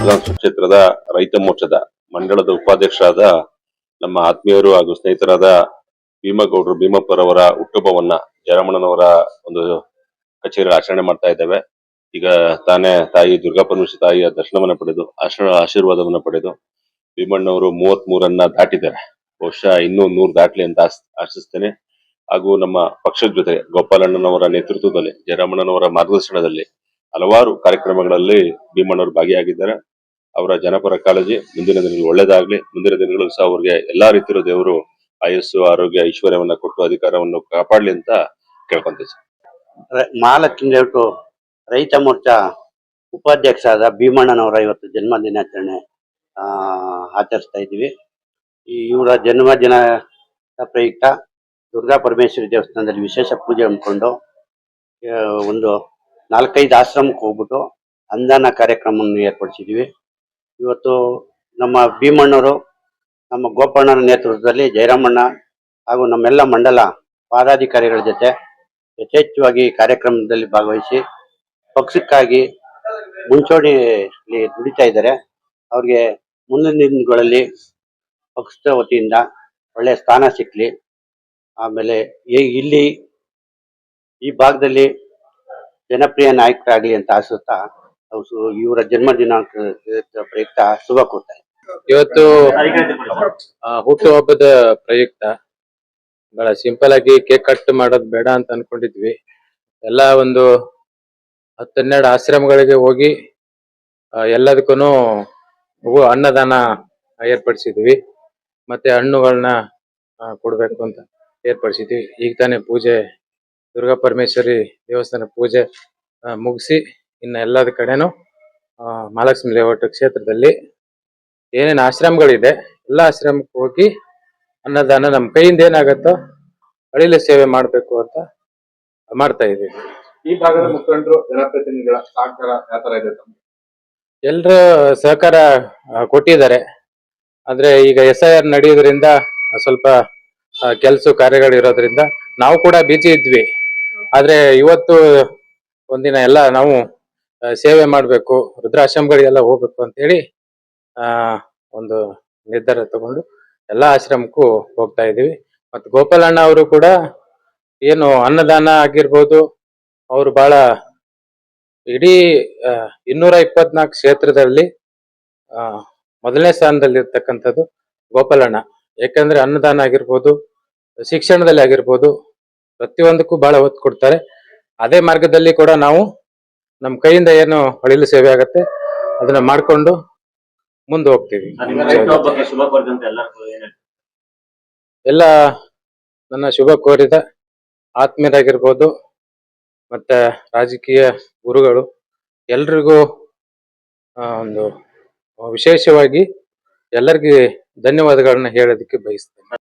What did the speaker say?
ವಿಧಾನಸಭಾ ಕ್ಷೇತ್ರದ ರೈತ ಮೋರ್ಚಾದ ಮಂಡಳದ ಉಪಾಧ್ಯಕ್ಷರಾದ ನಮ್ಮ ಆತ್ಮೀಯರು ಹಾಗೂ ಸ್ನೇಹಿತರಾದ ಭೀಮಗೌಡರು ಭೀಮಪ್ಪರವರ ಹುಟ್ಟುಹಬ್ಬವನ್ನ ಜಯರಮಣ್ಣನವರ ಒಂದು ಕಚೇರಿ ಆಚರಣೆ ಮಾಡ್ತಾ ಇದ್ದೇವೆ. ಈಗ ತಾನೇ ತಾಯಿ ದುರ್ಗಾ ಪರಮೇಶ್ವರಿ ತಾಯಿಯ ದರ್ಶನವನ್ನ ಪಡೆದು ಆಶೀರ್ವಾದವನ್ನ ಪಡೆದು ಭೀಮಣ್ಣವರು 33 ದಾಟಿದ್ದಾರೆ. ಬಹುಶಃ ಇನ್ನೂ 100 ದಾಟ್ಲಿ ಅಂತ ಆಶಿಸ್ತೇನೆ. ಹಾಗೂ ನಮ್ಮ ಪಕ್ಷದ ಜೊತೆ ಗೋಪಾಲಣ್ಣನವರ ನೇತೃತ್ವದಲ್ಲಿ ಜಯರಾಮಣ್ಣನವರ ಮಾರ್ಗದರ್ಶನದಲ್ಲಿ ಹಲವಾರು ಕಾರ್ಯಕ್ರಮಗಳಲ್ಲಿ ಭೀಮಣ್ಣವರು ಭಾಗಿಯಾಗಿದ್ದಾರೆ. ಅವರ ಜನಪರ ಕಾಳಜಿ ಮುಂದಿನ ದಿನಗಳು ಒಳ್ಳೇದಾಗ್ಲಿ. ಮುಂದಿನ ದಿನಗಳು ಸಹ ಅವ್ರಿಗೆ ಎಲ್ಲಾ ರೀತಿಯ ದೇವರು ಆಯಸ್ಸು ಆರೋಗ್ಯ ಐಶ್ವರ್ಯವನ್ನ ಕೊಟ್ಟು ಅಧಿಕಾರವನ್ನು ಕಾಪಾಡ್ಲಿ ಅಂತ ಕೇಳ್ಕೊಂತೀವಿ. ಮಹಾಲಕ್ಷ್ಮಿ ದೇವಟ್ಟು ರೈತ ಮೋರ್ಚಾ ಉಪಾಧ್ಯಕ್ಷ ಆದ ಭೀಮಣ್ಣನವರ ಇವತ್ತು ಜನ್ಮ ದಿನಾಚರಣೆ ಆಚರಿಸ್ತಾ ಇದ್ದೀವಿ. ಇವರ ಜನ್ಮದಿನ ಪ್ರಯುಕ್ತ ದುರ್ಗಾ ಪರಮೇಶ್ವರಿ ದೇವಸ್ಥಾನದಲ್ಲಿ ವಿಶೇಷ ಪೂಜೆ ಹಮ್ಮಿಕೊಂಡು ಒಂದು 4-5 ಆಶ್ರಮಕ್ಕೆ ಹೋಗ್ಬಿಟ್ಟು ಅನ್ನದಾನ ಕಾರ್ಯಕ್ರಮವನ್ನು ಏರ್ಪಡಿಸಿದ್ವಿ. ಇವತ್ತು ನಮ್ಮ ಭೀಮಣ್ಣವರು ನಮ್ಮ ಗೋಪಣ್ಣನ ನೇತೃತ್ವದಲ್ಲಿ ಜಯರಾಮಣ್ಣ ಹಾಗೂ ನಮ್ಮೆಲ್ಲ ಮಂಡಲ ಪದಾಧಿಕಾರಿಗಳ ಜೊತೆ ಯಥೇಚ್ಛವಾಗಿ ಕಾರ್ಯಕ್ರಮದಲ್ಲಿ ಭಾಗವಹಿಸಿ ಪಕ್ಷಕ್ಕಾಗಿ ಮುಂಚೂಣಿಯಲ್ಲಿ ದುಡಿತಾ ಇದ್ದಾರೆ. ಅವ್ರಿಗೆ ಮುಂದಿನ ದಿನಗಳಲ್ಲಿ ಪಕ್ಷದ ವತಿಯಿಂದ ಒಳ್ಳೆಯ ಸ್ಥಾನ ಸಿಕ್ಕಲಿ. ಆಮೇಲೆ ಇಲ್ಲಿ ಈ ಭಾಗದಲ್ಲಿ ಜನಪ್ರಿಯ ನಾಯಕರಾಗಲಿ ಅಂತ ಆಶಿಸ್ತಾ ಇವರ ಜನ್ಮ ದಿನಾಂಕ ಪ್ರಯುಕ್ತ ಶುಭ ಕೋರ್ತಾರೆ. ಇವತ್ತು ಹುಟ್ಟುಹಬ್ಬದ ಪ್ರಯುಕ್ತ ಬಹಳ ಸಿಂಪಲ್ ಆಗಿ ಕೇಕ್ ಕಟ್ ಮಾಡೋದು ಬೇಡ ಅಂತ ಅನ್ಕೊಂಡಿದ್ವಿ. ಎಲ್ಲ ಒಂದು 10-12 ಆಶ್ರಮಗಳಿಗೆ ಹೋಗಿ ಎಲ್ಲದಕ್ಕೂ ಅನ್ನದಾನ ಏರ್ಪಡಿಸಿದ್ವಿ. ಮತ್ತೆ ಹಣ್ಣುಗಳನ್ನ ಕೊಡ್ಬೇಕು ಅಂತ ಏರ್ಪಡಿಸಿದ್ವಿ. ಈಗ ತಾನೇ ಪೂಜೆ ದುರ್ಗಾ ಪರಮೇಶ್ವರಿ ದೇವಸ್ಥಾನ ಪೂಜೆ ಮುಗಿಸಿ ಇನ್ನು ಎಲ್ಲದ ಕಡೆನೂ ಮಹಾಲಕ್ಷ್ಮಿ ಲೇಔಟ್ ಕ್ಷೇತ್ರದಲ್ಲಿ ಏನೇನು ಆಶ್ರಮಗಳಿದೆ ಎಲ್ಲ ಆಶ್ರಮಕ್ಕೆ ಹೋಗಿ ಅನ್ನದಾನ ನಮ್ಮ ಕೈಯಿಂದ ಏನಾಗತ್ತೋ ಅಳಿಲು ಸೇವೆ ಮಾಡಬೇಕು ಅಂತ ಮಾಡ್ತಾ ಇದ್ದೀವಿ. ಈ ಭಾಗದ ಮುಖಂಡರು ಜನಪ್ರತಿನಿಧಿಗಳ ಸಹಕಾರ ಯಾವ ತರ ಇದೆ? ಎಲ್ಲರೂ ಸಹಕಾರ ಕೊಟ್ಟಿದ್ದಾರೆ. ಆದ್ರೆ ಈಗ SIR ನಡೆಯೋದ್ರಿಂದ ಸ್ವಲ್ಪ ಕೆಲಸ ಕಾರ್ಯಗಳು ಇರೋದ್ರಿಂದ ನಾವು ಕೂಡ ಬಿಜಿ ಇದ್ವಿ. ಆದ್ರೆ ಇವತ್ತು ಒಂದಿನ ಎಲ್ಲ ನಾವು ಸೇವೆ ಮಾಡಬೇಕು, ವೃದ್ಧಾಶ್ರಮಗಳಿಗೆಲ್ಲ ಹೋಗ್ಬೇಕು ಅಂತ ಹೇಳಿ ಒಂದು ನಿರ್ಧಾರ ತಗೊಂಡು ಎಲ್ಲಾ ಆಶ್ರಮಕ್ಕೂ ಹೋಗ್ತಾ ಇದೀವಿ. ಮತ್ತು ಗೋಪಾಲಣ್ಣ ಅವರು ಕೂಡ ಏನು ಅನ್ನದಾನ ಆಗಿರ್ಬೋದು, ಅವರು ಬಹಳ ಇಡೀ 224 ಕ್ಷೇತ್ರದಲ್ಲಿ ಮೊದಲನೇ ಸ್ಥಾನದಲ್ಲಿ ಇರ್ತಕ್ಕಂಥದ್ದು ಗೋಪಾಲಣ್ಣ. ಯಾಕಂದ್ರೆ ಅನ್ನದಾನ ಆಗಿರ್ಬೋದು, ಶಿಕ್ಷಣದಲ್ಲಿ ಆಗಿರ್ಬೋದು, ಪ್ರತಿಯೊಂದಕ್ಕೂ ಬಹಳ ಒತ್ತು ಕೊಡ್ತಾರೆ. ಅದೇ ಮಾರ್ಗದಲ್ಲಿ ಕೂಡ ನಾವು ನಮ್ಮ ಕೈಯಿಂದ ಏನು ಅಳಿಲು ಸೇವೆ ಆಗತ್ತೆ ಅದನ್ನ ಮಾಡ್ಕೊಂಡು ಮುಂದೆ ಹೋಗ್ತೀವಿ. ಎಲ್ಲ ನನ್ನ ಶುಭ ಕೋರಿದ ಆತ್ಮೀಯರಾಗಿರ್ಬೋದು ಮತ್ತೆ ರಾಜಕೀಯ ಗುರುಗಳು ಎಲ್ರಿಗೂ ಒಂದು ವಿಶೇಷವಾಗಿ ಎಲ್ಲರಿಗೂ ಧನ್ಯವಾದಗಳನ್ನ ಹೇಳೋದಕ್ಕೆ ಬಯಸ್ತೇನೆ.